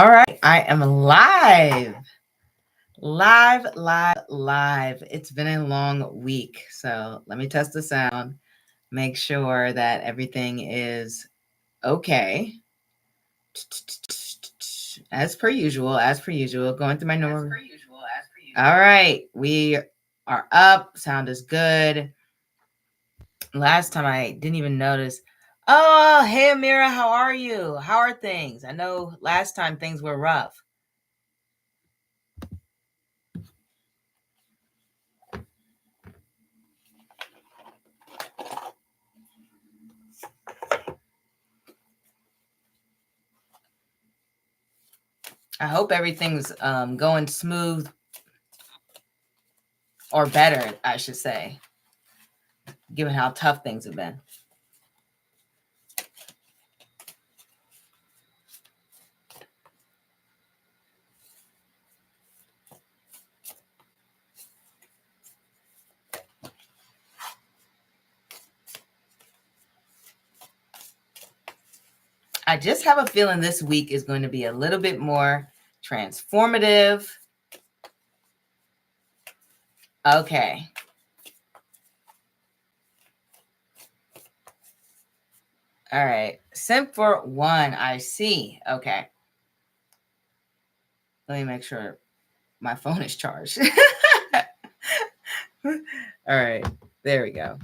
All right, I am live. Live. It's been a long week, so let me test the sound, make sure that everything is okay. As per usual, going through my normal. All right, we are up. Sound is good. Last time I didn't even notice. Oh, hey Amira, how are you? How are things? I know last time things were rough. I hope everything's going smooth or better, I should say, given how tough things have been. I just have a feeling this week is going to be a little bit more transformative. Okay. All right. Simp for one, I see. Okay. Let me make sure my phone is charged. All right. There we go.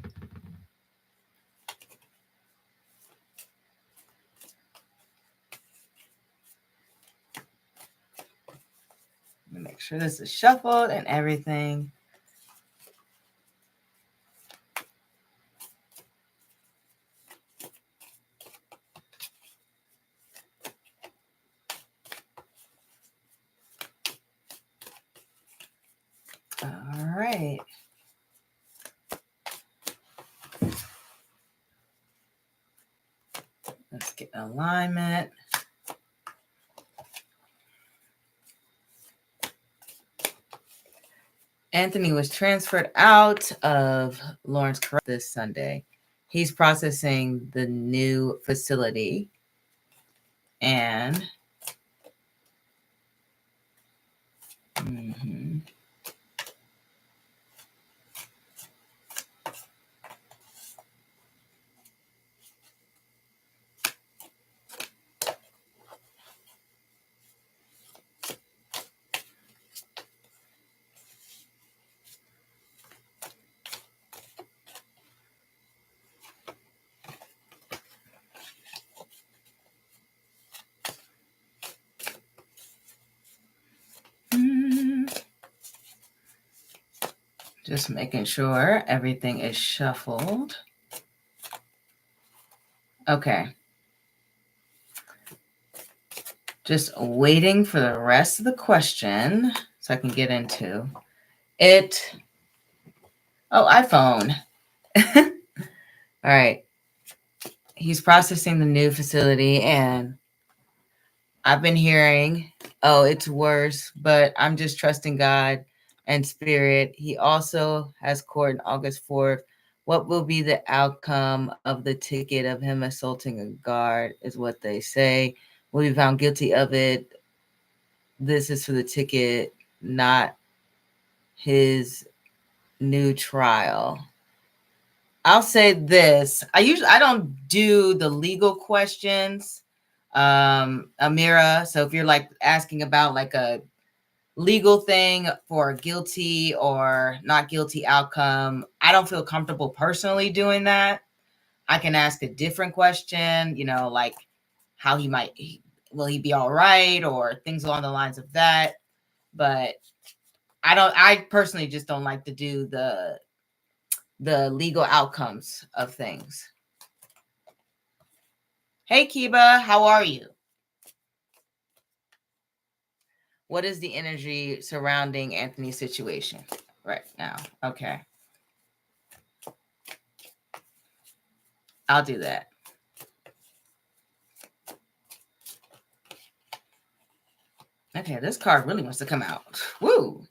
Let me make sure this is shuffled and everything. All right. Let's get alignment. Anthony was transferred out of Lawrence this Sunday. He's processing the new facility. And just making sure everything is shuffled. Okay. Just waiting for the rest of the question so I can get into it. Oh, iPhone. All right. He's processing the new facility, and I've been hearing, oh, it's worse, but I'm just trusting God and spirit. He also has court on August 4th. What will be the outcome of the ticket of him assaulting a guard is what they say. Will be found guilty of it. This is for the ticket, not his new trial. I'll say this. I don't do the legal questions, Amira. So if you're like asking about like a legal thing for guilty or not guilty outcome, I don't feel comfortable personally doing that. I can ask a different question, like how will he be all right, or things along the lines of that. But I personally just don't like to do the legal outcomes of things. Hey, Kiba, how are you? What is the energy surrounding Anthony's situation right now? Okay. I'll do that. Okay, this card really wants to come out. Woo!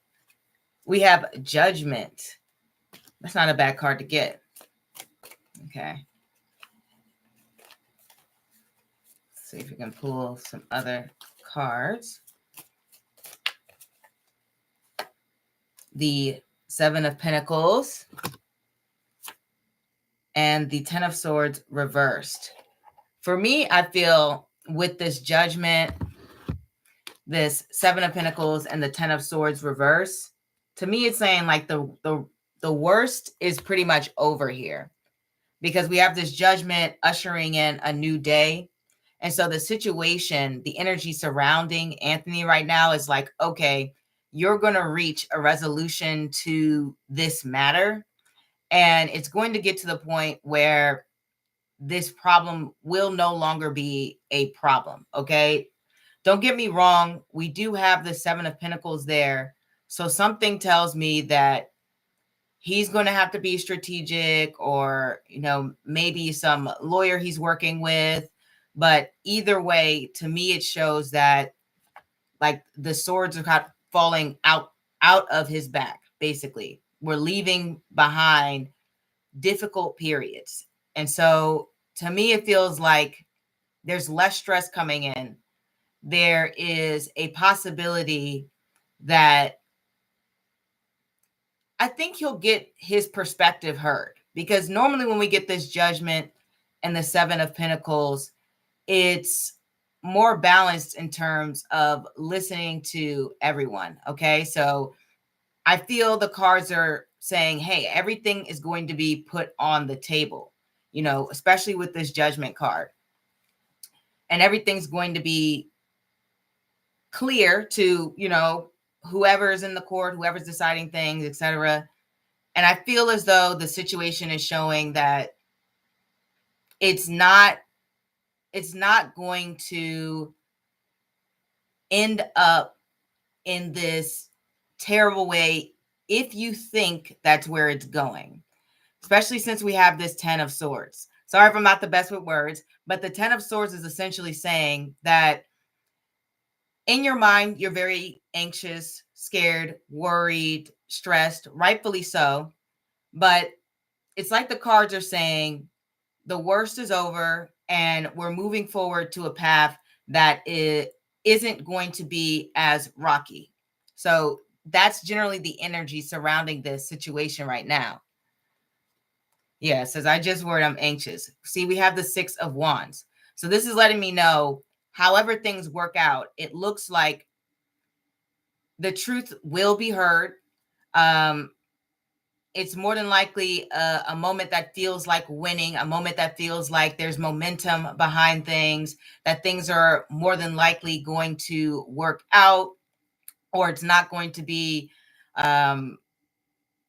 We have Judgment. That's not a bad card to get. Okay. Let's see if we can pull some other cards. The Seven of Pentacles and the Ten of Swords reversed. For me, I feel with this Judgment, this Seven of Pentacles and the Ten of Swords reverse, to me it's saying like the worst is pretty much over here, because we have this Judgment ushering in a new day. And so the situation, the energy surrounding Anthony right now is like, okay, you're going to reach a resolution to this matter. And it's going to get to the point where this problem will no longer be a problem. Okay. Don't get me wrong. We do have the Seven of Pentacles there. So something tells me that he's going to have to be strategic, or, you know, maybe some lawyer he's working with. But either way, to me, it shows that like the swords are kind of falling out of his back. Basically, we're leaving behind difficult periods. And so to me, it feels like there's less stress coming in. There is a possibility that I think he'll get his perspective heard, because normally when we get this Judgment and the Seven of Pentacles, it's more balanced in terms of listening to everyone. Okay. So I feel the cards are saying, hey, everything is going to be put on the table, you know, especially with this Judgment card. And everything's going to be clear to, you know, whoever's in the court, whoever's deciding things, etc. And I feel as though the situation is showing that it's not going to end up in this terrible way if you think that's where it's going, especially since we have this Ten of Swords. Sorry if I'm not the best with words, but the Ten of Swords is essentially saying that in your mind, you're very anxious, scared, worried, stressed, rightfully so. But it's like the cards are saying the worst is over and we're moving forward to a path that isn't going to be as rocky. So that's generally the energy surrounding this situation right now. Yeah, it says, I just worried, I'm anxious. See, we have the Six of Wands. So this is letting me know, however things work out, it looks like the truth will be heard. It's more than likely a moment that feels like winning, a moment that feels like there's momentum behind things, that things are more than likely going to work out, or it's not going to be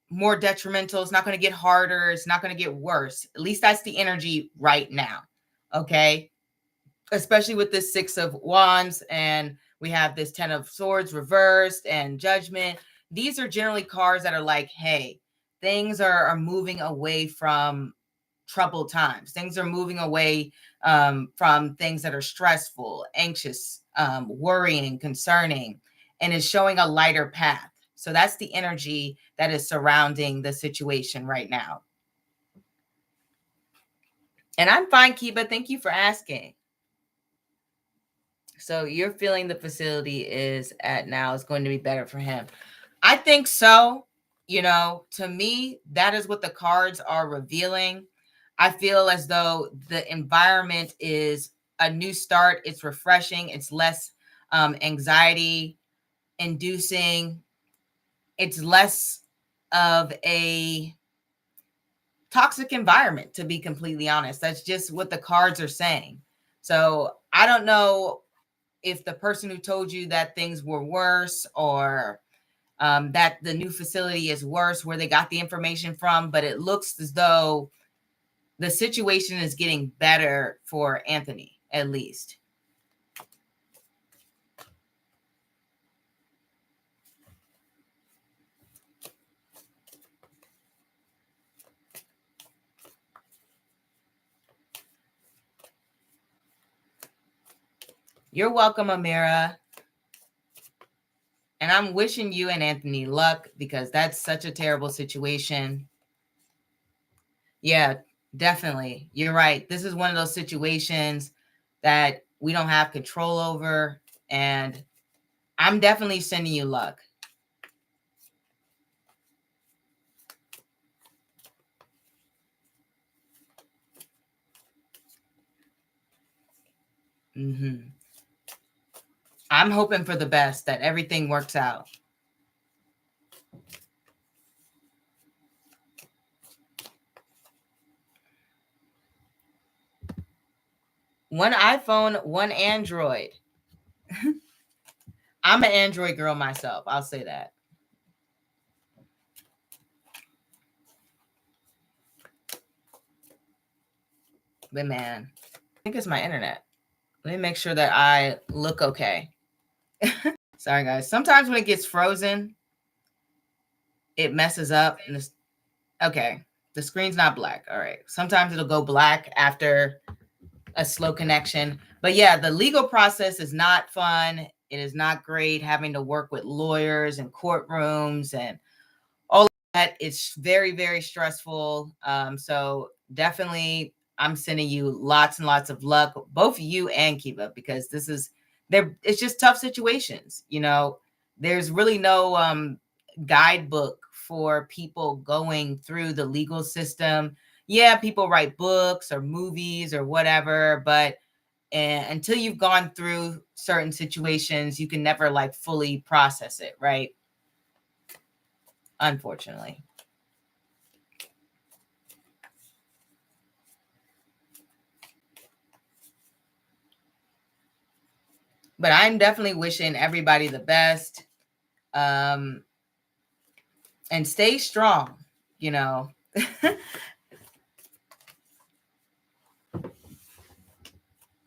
more detrimental. It's not going to get harder. It's not going to get worse. At least that's the energy right now. Okay. Especially with this Six of Wands, and we have this Ten of Swords reversed and Judgment. These are generally cards that are like, hey, things are moving away from troubled times. Things are moving away from things that are stressful, anxious, worrying, concerning, and is showing a lighter path. So that's the energy that is surrounding the situation right now. And I'm fine, Kiba. Thank you for asking. So you're feeling the facility is at now is going to be better for him. I think so. You know, to me, that is what the cards are revealing. I feel as though the environment is a new start. It's refreshing. It's less anxiety inducing. It's less of a toxic environment, to be completely honest. That's just what the cards are saying. So I don't know if the person who told you that things were worse, or that the new facility is worse, where they got the information from, but it looks as though the situation is getting better for Anthony, at least. You're welcome, Amira. And I'm wishing you and Anthony luck, because that's such a terrible situation. Yeah, definitely. You're right. This is one of those situations that we don't have control over. And I'm definitely sending you luck. I'm hoping for the best, that everything works out. One iPhone, one Android. I'm an Android girl myself. I'll say that. But man, I think it's my internet. Let me make sure that I look okay. Sorry, guys. Sometimes when it gets frozen, it messes up. And okay, the screen's not black. All right. Sometimes it'll go black after a slow connection. But yeah, the legal process is not fun. It is not great having to work with lawyers and courtrooms and all of that. It's very, very stressful. So definitely I'm sending you lots and lots of luck, both you and Kiva, because this is it's just tough situations. You know, there's really no guidebook for people going through the legal system. Yeah, people write books or movies or whatever, but until you've gone through certain situations, you can never like fully process it, right? Unfortunately. But I'm definitely wishing everybody the best. And stay strong, you know.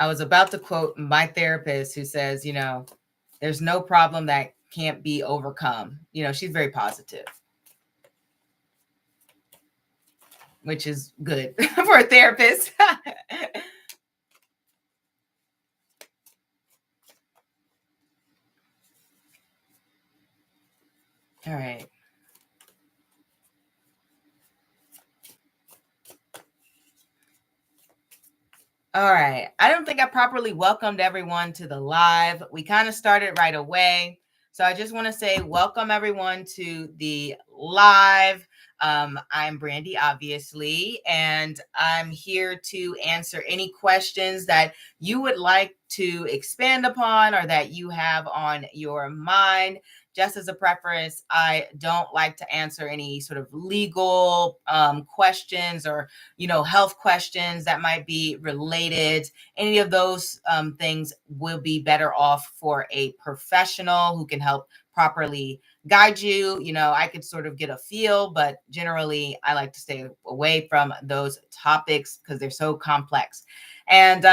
I was about to quote my therapist who says, you know, there's no problem that can't be overcome. You know, she's very positive, which is good for a therapist. All right. All right. I don't think I properly welcomed everyone to the live. We kind of started right away. So I just want to say welcome everyone to the live. I'm Brandy, obviously, and I'm here to answer any questions that you would like to expand upon or that you have on your mind. Just as a preference, I don't like to answer any sort of legal questions or health questions that might be related. Any of those things will be better off for a professional who can help properly guide you. I could sort of get a feel, but generally I like to stay away from those topics because they're so complex. And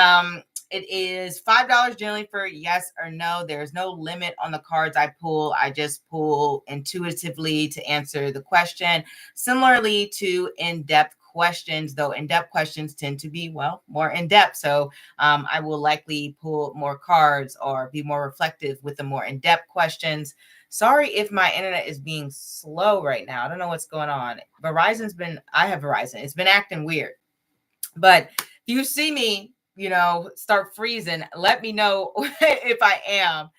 it is $5 generally for yes or no. There's no limit on the cards I pull. I just pull intuitively to answer the question. Similarly to in-depth questions, though in-depth questions tend to be, well, more in-depth. So I will likely pull more cards or be more reflective with the more in-depth questions. Sorry if my internet is being slow right now. I don't know what's going on. I have Verizon. It's been acting weird. But if you see me, start freezing, let me know if I am.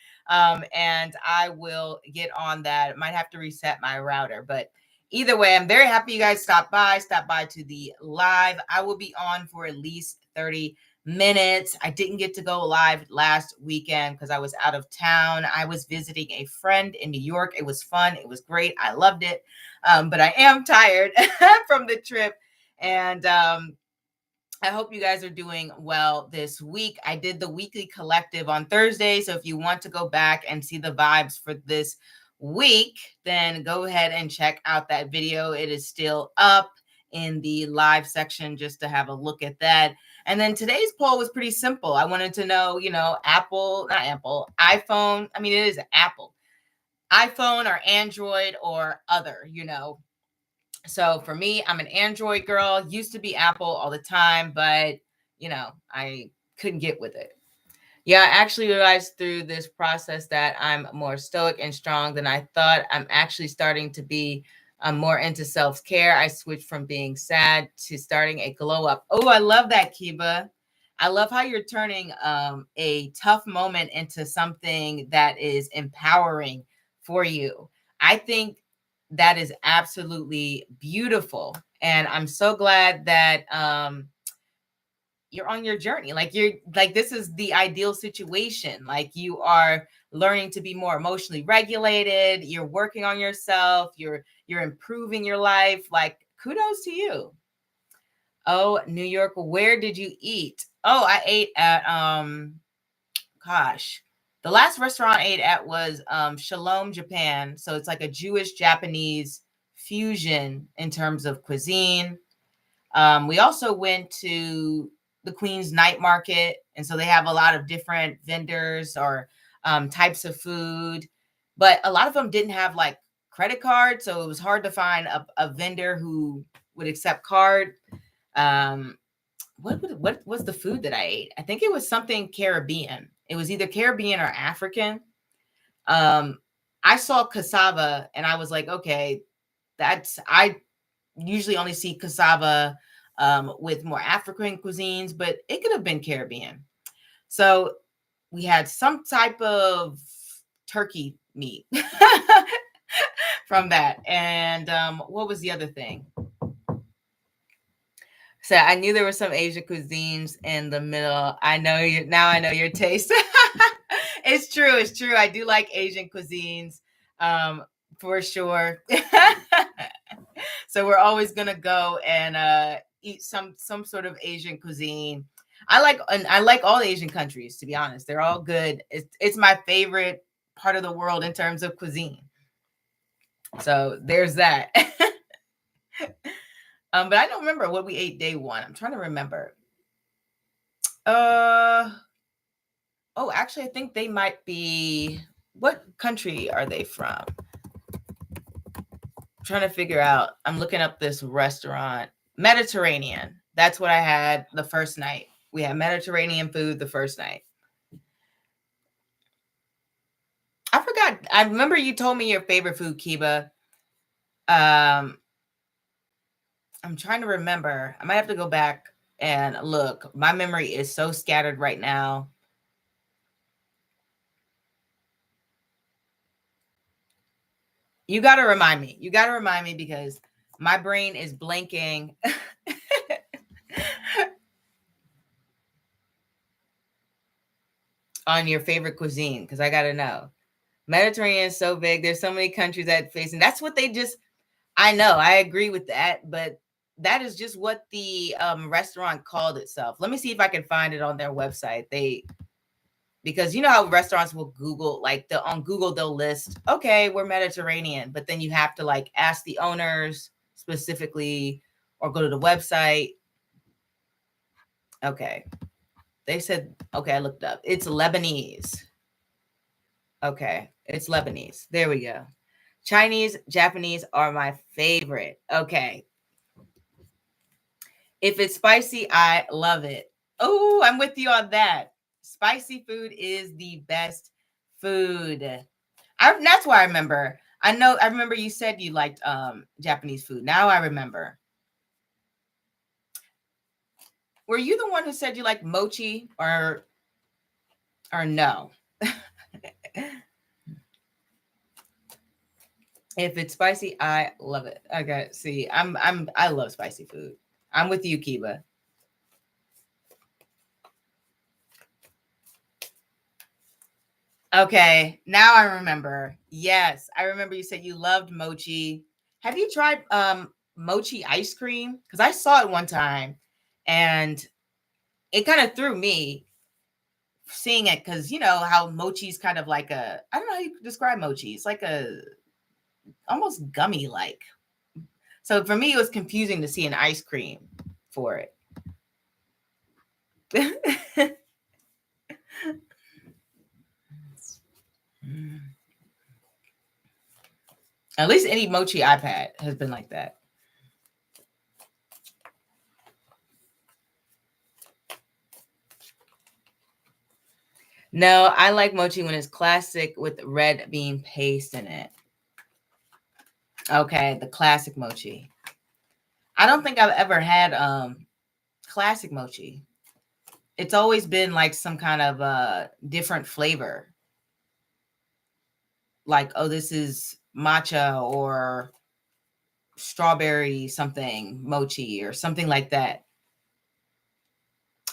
And I will get on that. Might have to reset my router, but either way, I'm very happy you guys stopped by to the live. I will be on for at least 30 minutes. I didn't get to go live last weekend because I was out of town. I was visiting a friend in New York. It was fun. It was great. I loved it. But I am tired from the trip. And I hope you guys are doing well this week. I did the weekly collective on Thursday. So if you want to go back and see the vibes for this week, then go ahead and check out that video. It is still up in the live section just to have a look at that. And then today's poll was pretty simple. I wanted to know, iPhone. I mean, it is Apple, iPhone or Android or other, So for me, I'm an Android girl, used to be Apple all the time, but I couldn't get with it. Yeah, I actually realized through this process that I'm more stoic and strong than I thought. I'm actually starting to be more into self-care. I switched from being sad to starting a glow up. Oh, I love that, Kiba. I love how you're turning a tough moment into something that is empowering for you. I think that is absolutely beautiful. And I'm so glad that you're on your journey. Like you're like this is the ideal situation. Like you are learning to be more emotionally regulated, you're working on yourself, you're improving your life. Like kudos to you. Oh, New York, where did you eat? Oh, I ate at gosh. The last restaurant I ate at was Shalom, Japan. So it's like a Jewish Japanese fusion in terms of cuisine. We also went to the Queen's Night Market, and so they have a lot of different vendors or types of food, but a lot of them didn't have like credit cards, so it was hard to find a vendor who would accept card. Um, what was the food that I ate? I think it was something Caribbean. It was either Caribbean or African. Um, I saw cassava, and I was like, okay, I usually only see cassava with more African cuisines, but it could have been Caribbean. So we had some type of turkey meat from that. And what was the other thing? So I knew there were some Asian cuisines in the middle. I know you now. I know your taste. It's true. It's true. I do like Asian cuisines, for sure. So we're always gonna go and eat some sort of Asian cuisine. I like all Asian countries. To be honest, they're all good. It's my favorite part of the world in terms of cuisine. So there's that. But I don't remember what we ate day one. I'm trying to remember. Uh oh, actually, I think they might be. What country are they from? I'm trying to figure out. I'm looking up this restaurant. Mediterranean. That's what I had the first night. We had Mediterranean food the first night. I forgot. I remember you told me your favorite food, Kiba. I'm trying to remember. I might have to go back and look. My memory is so scattered right now. You got to remind me. You got to remind me because my brain is blanking. On your favorite cuisine, because I got to know. Mediterranean is so big. There's so many countries that face, and that's what they just. I know. I agree with that, but that is just what the restaurant called itself. Let me see if I can find it on their website. Because you know how restaurants will Google, like on Google they'll list, okay, we're Mediterranean, but then you have to like ask the owners specifically or go to the website. Okay. They said, okay, I looked up. It's Lebanese. Okay, it's Lebanese. There we go. Chinese, Japanese are my favorite. Okay. If it's spicy, I love it. Oh, I'm with you on that. Spicy food is the best food. That's why I remember. I remember you said you liked Japanese food. Now I remember. Were you the one who said you like mochi or no? If it's spicy, I love it. Okay, see, I love spicy food. I'm with you, Kiba. Okay, now I remember. Yes, I remember you said you loved mochi. Have you tried mochi ice cream? Because I saw it one time and it kind of threw me seeing it because you know how mochi's kind of like I don't know how you describe mochi. It's like a almost gummy like. So for me, it was confusing to see an ice cream for it. At least any mochi I've had has been like that. No, I like mochi when it's classic with red bean paste in it. Okay, the classic mochi. I don't think I've ever had classic mochi. It's always been like some kind of different flavor. Like, oh, this is matcha or strawberry something, mochi or something like that.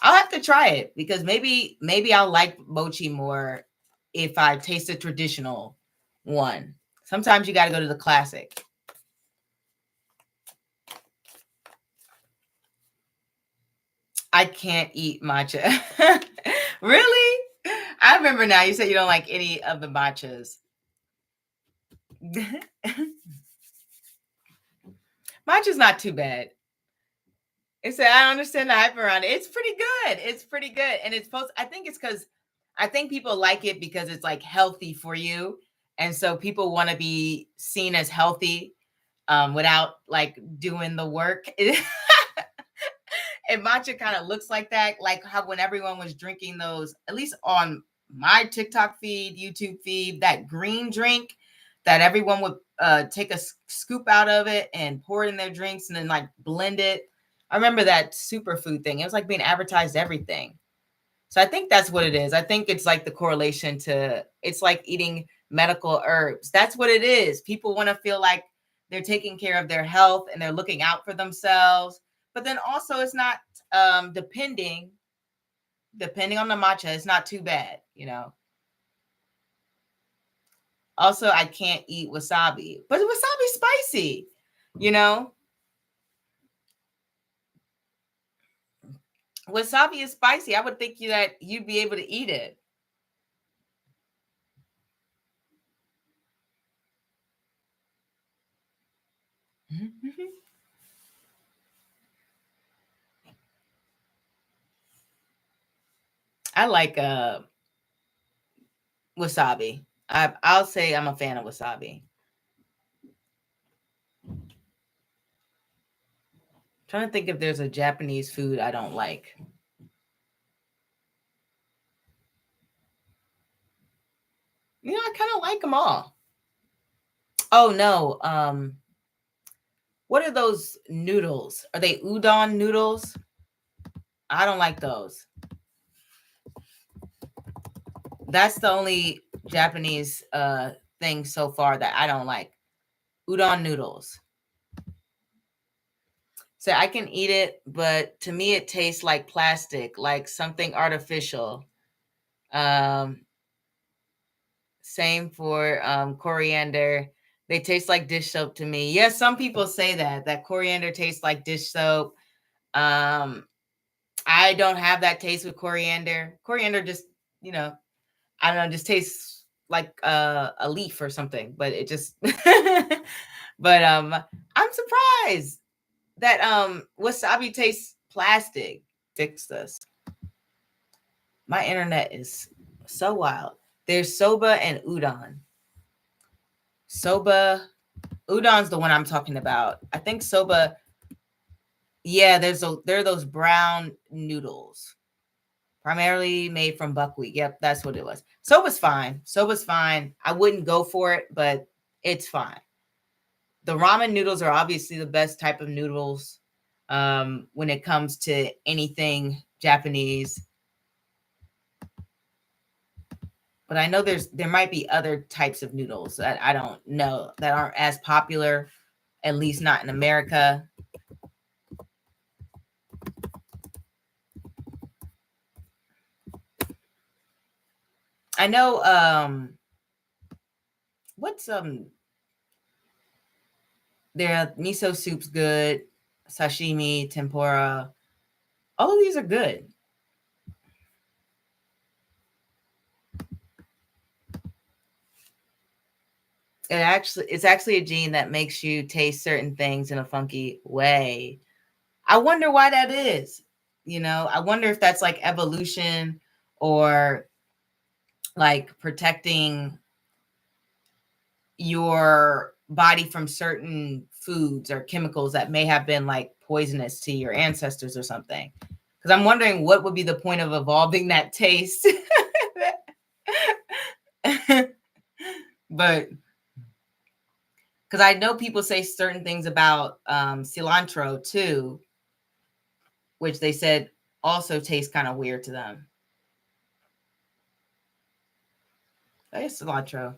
I'll have to try it because maybe I'll like mochi more if I taste a traditional one. Sometimes you got to go to the classic. I can't eat matcha. Really? I remember now. You said you don't like any of the matchas. Matcha's not too bad. It's I don't understand the hype around it. It's pretty good. It's pretty good, and it's supposed. I think it's because I think people like it because it's like healthy for you, and so people want to be seen as healthy without like doing the work. And matcha kind of looks like that, like how when everyone was drinking those, at least on my TikTok feed, YouTube feed, that green drink that everyone would take a scoop out of it and pour it in their drinks and then like blend it. I remember that superfood thing. It was like being advertised everything. So I think that's what it is. I think it's like the correlation to it's like eating medical herbs. That's what it is. People want to feel like they're taking care of their health and they're looking out for themselves. But then also it's not depending on the matcha, it's not too bad, you know. Also, I can't eat wasabi, but wasabi's spicy, you know. Wasabi is spicy. I would think that you'd be able to eat it. I like wasabi. I'll say I'm a fan of wasabi. Trying to think if there's a Japanese food I don't like. You know, I kind of like them all. Oh no, what are those noodles? Are they udon noodles? I don't like those. That's the only Japanese thing so far that I don't like. Udon noodles. So I can eat it, but to me it tastes like plastic, like something artificial. Um, Same for coriander. They taste like dish soap to me. Yes, some people say that coriander tastes like dish soap. I don't have that taste with coriander. Coriander just, you know, I don't know, just tastes like a leaf or something, but it just but I'm surprised that wasabi tastes plastic. Fix this. My internet is so wild. There's soba and udon. Soba, udon's the one I'm talking about. I think soba, yeah, there are those brown noodles, primarily made from buckwheat. Yep, that's what it was. Soba's fine. Soba's fine. I wouldn't go for it, but it's fine. The ramen noodles are obviously the best type of noodles when it comes to anything Japanese. But I know there might be other types of noodles that I don't know that aren't as popular, at least not in America. I know what's their miso soup's good, sashimi, tempura. All of these are good. It's actually a gene that makes you taste certain things in a funky way. I wonder why that is. You know, I wonder if that's like evolution or like protecting your body from certain foods or chemicals that may have been like poisonous to your ancestors or something. Because I'm wondering what would be the point of evolving that taste. But because I know people say certain things about cilantro too, which they said also taste kind of weird to them. That is cilantro.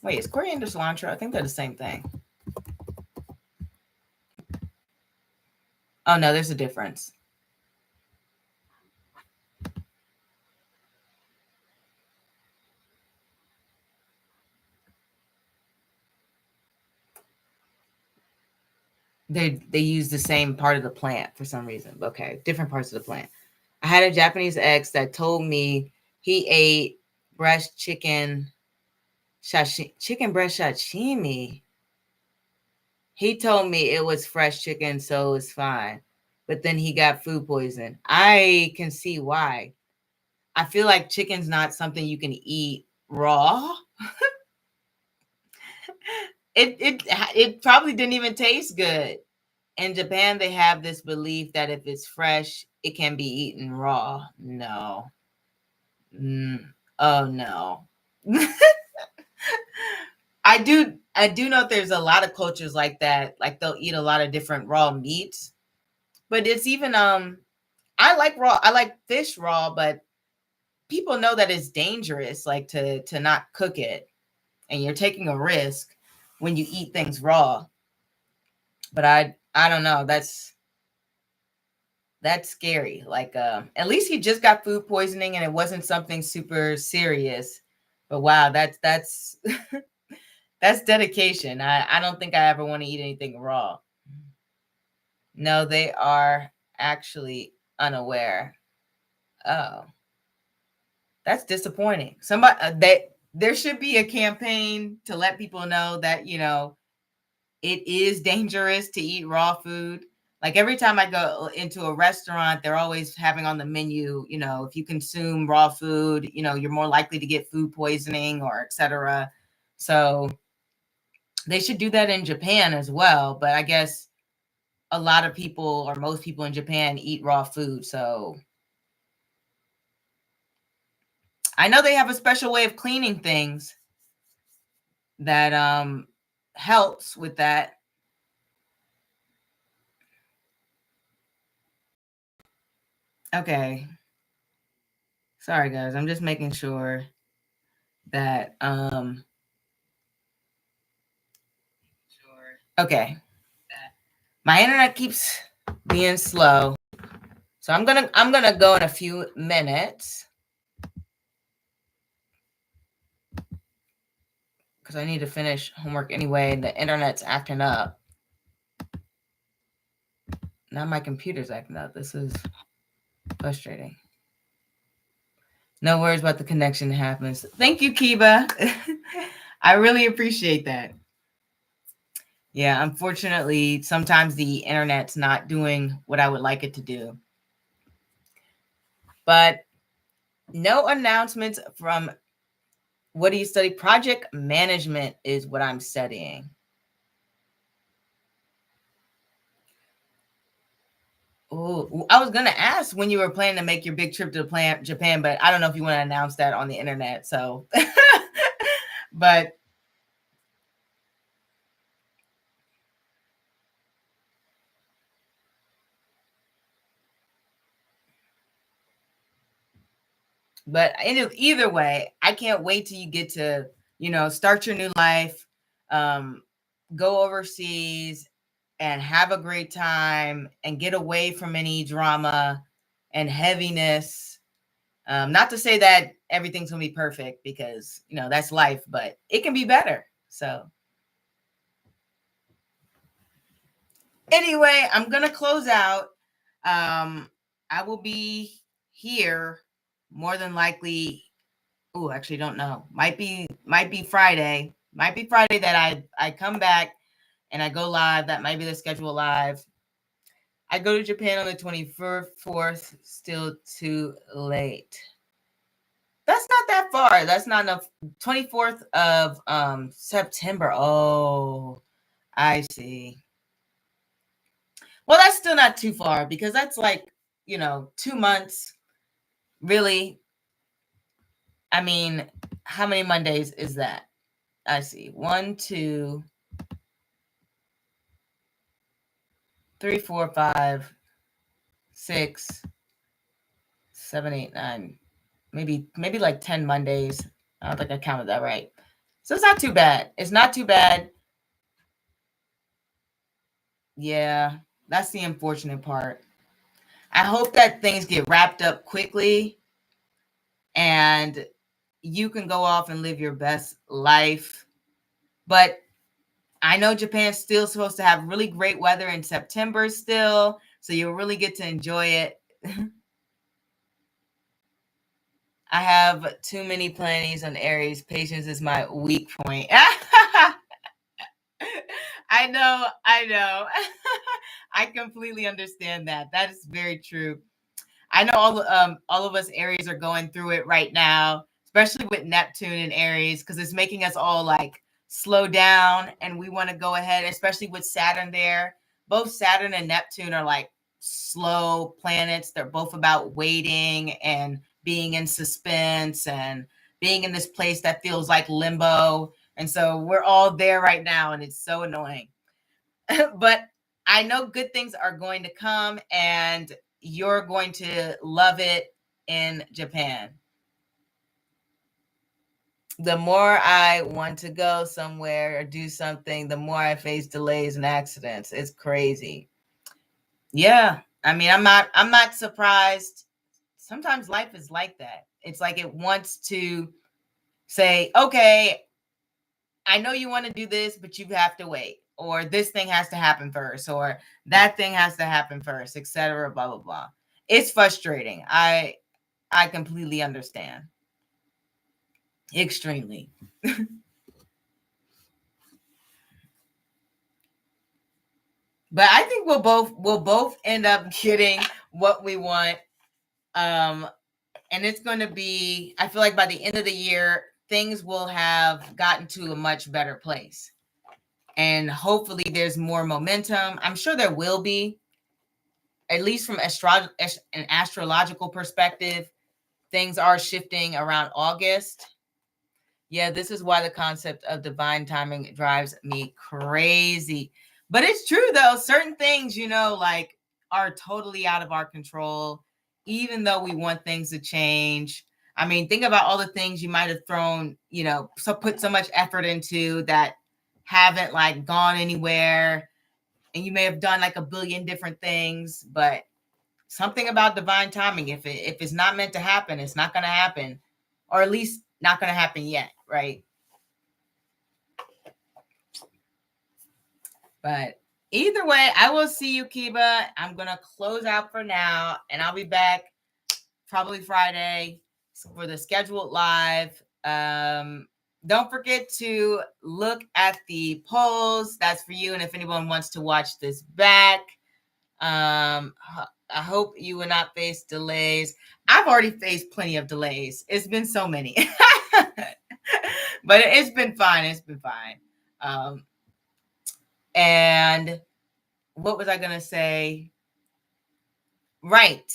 Wait, is coriander cilantro? I think they're the same thing. Oh, no, there's a difference. They use the same part of the plant for some reason. Okay, different parts of the plant. I had a Japanese ex that told me he ate breast chicken, chicken breast sashimi. He told me it was fresh chicken, so it's fine. But then he got food poison. I can see why. I feel like chicken's not something you can eat raw. It probably didn't even taste good. In Japan, they have this belief that if it's fresh, it can be eaten raw. No. Oh no. I do know there's a lot of cultures like that. Like they'll eat a lot of different raw meats. But it's even I like fish raw, but people know that it's dangerous, like to not cook it. And you're taking a risk when you eat things raw. But I don't know. That's scary. Like at least he just got food poisoning and it wasn't something super serious. But wow, that's that's dedication. I don't think I ever want to eat anything raw. No, they are actually unaware. Oh, that's disappointing. Somebody there should be a campaign to let people know that, you know, it is dangerous to eat raw food. Like every time I go into a restaurant, they're always having on the menu, you know, if you consume raw food, you know, you're more likely to get food poisoning or etc. So they should do that in Japan as well. But I guess a lot of people or most people in Japan eat raw food. So I know they have a special way of cleaning things that helps with that. Okay. Sorry guys, I'm just making sure that okay. My internet keeps being slow. So I'm gonna go in a few minutes because I need to finish homework anyway. The internet's acting up. Now my computer's acting up. This is frustrating. No worries about the connection happens. Thank you, Kiba. I really appreciate that. Yeah, unfortunately, sometimes the internet's not doing what I would like it to do. But no announcements from what do you study? Project management is what I'm studying. Oh, I was gonna ask when you were planning to make your big trip to Japan, but I don't know if you want to announce that on the internet. So, but either way, I can't wait till you get to, you know, start your new life, go overseas and have a great time and get away from any drama and heaviness. Not to say that everything's gonna be perfect because, you know, that's life, but it can be better. So anyway, I'm gonna close out. I will be here more than likely. Oh, actually, don't know. Might be Friday. Might be Friday that I come back and I go live. That might be the schedule live. I go to Japan on the 24th. Still too late. That's not that far. That's not enough. 24th of September. Oh, I see. Well, that's still not too far because that's like, you know, 2 months. Really? I mean, how many Mondays is that? I see. 1, 2, 3, 4, 5, 6, 7, 8, 9, maybe like 10 Mondays. I don't think I counted that right. So it's not too bad. It's not too bad. Yeah, that's the unfortunate part. I hope that things get wrapped up quickly and you can go off and live your best life. But I know Japan's still supposed to have really great weather in September still, so you'll really get to enjoy it. I have too many planets on Aries. Patience is my weak point. I know. I completely understand that. That is very true. I know all of us Aries are going through it right now, especially with Neptune and Aries, because it's making us all like slow down and we want to go ahead, especially with Saturn there. Both Saturn and Neptune are like slow planets. They're both about waiting and being in suspense and being in this place that feels like limbo. And so we're all there right now, and it's so annoying. But I know good things are going to come, and you're going to love it in Japan. The more I want to go somewhere or do something, the more I face delays and accidents. It's crazy. Yeah. I mean, I'm not surprised. Sometimes life is like that. It's like it wants to say, okay, I know you want to do this, but you have to wait, or this thing has to happen first, or that thing has to happen first, etc. Blah blah blah. It's frustrating. I completely understand. Extremely. But I think we'll both end up getting what we want. And it's going to be, I feel like by the end of the year, things will have gotten to a much better place. And hopefully there's more momentum. I'm sure there will be, at least from an astrological perspective, things are shifting around August. Yeah, this is why the concept of divine timing drives me crazy. But it's true though, certain things, like are totally out of our control, even though we want things to change. I mean, think about all the things you might have thrown, so put so much effort into that haven't like gone anywhere. And you may have done like a billion different things, but something about divine timing, if it's not meant to happen, it's not going to happen, or at least not going to happen yet, right? But either way, I will see you, Kiba. I'm going to close out for now, and I'll be back probably Friday for the scheduled live. Don't forget to look at the polls. That's for you. And if anyone wants to watch this back, I hope you will not face delays. I've already faced plenty of delays. It's been so many. But it's been fine. It's been fine. And what was I going to say? Right.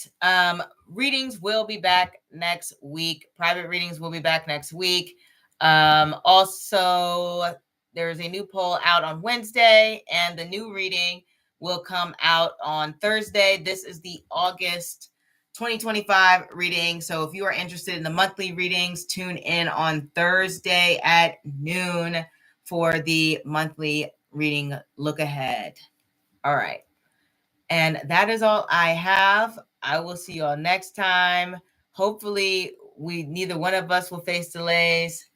Readings will be back next week. Private readings will be back next week. Also, there's a new poll out on Wednesday, and the new reading will come out on Thursday. This is the August 2025 reading. So if you are interested in the monthly readings, tune in on Thursday at noon for the monthly reading look ahead. All right. And that is all I have. I will see you all next time. Hopefully, neither one of us will face delays.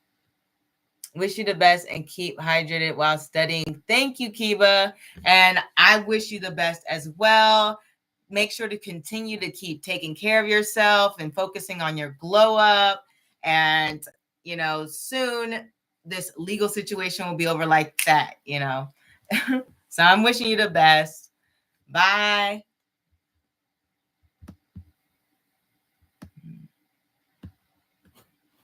Wish you the best and keep hydrated while studying. Thank you, Kiba. And I wish you the best as well. Make sure to continue to keep taking care of yourself and focusing on your glow up. And, soon this legal situation will be over like that, So I'm wishing you the best. Bye.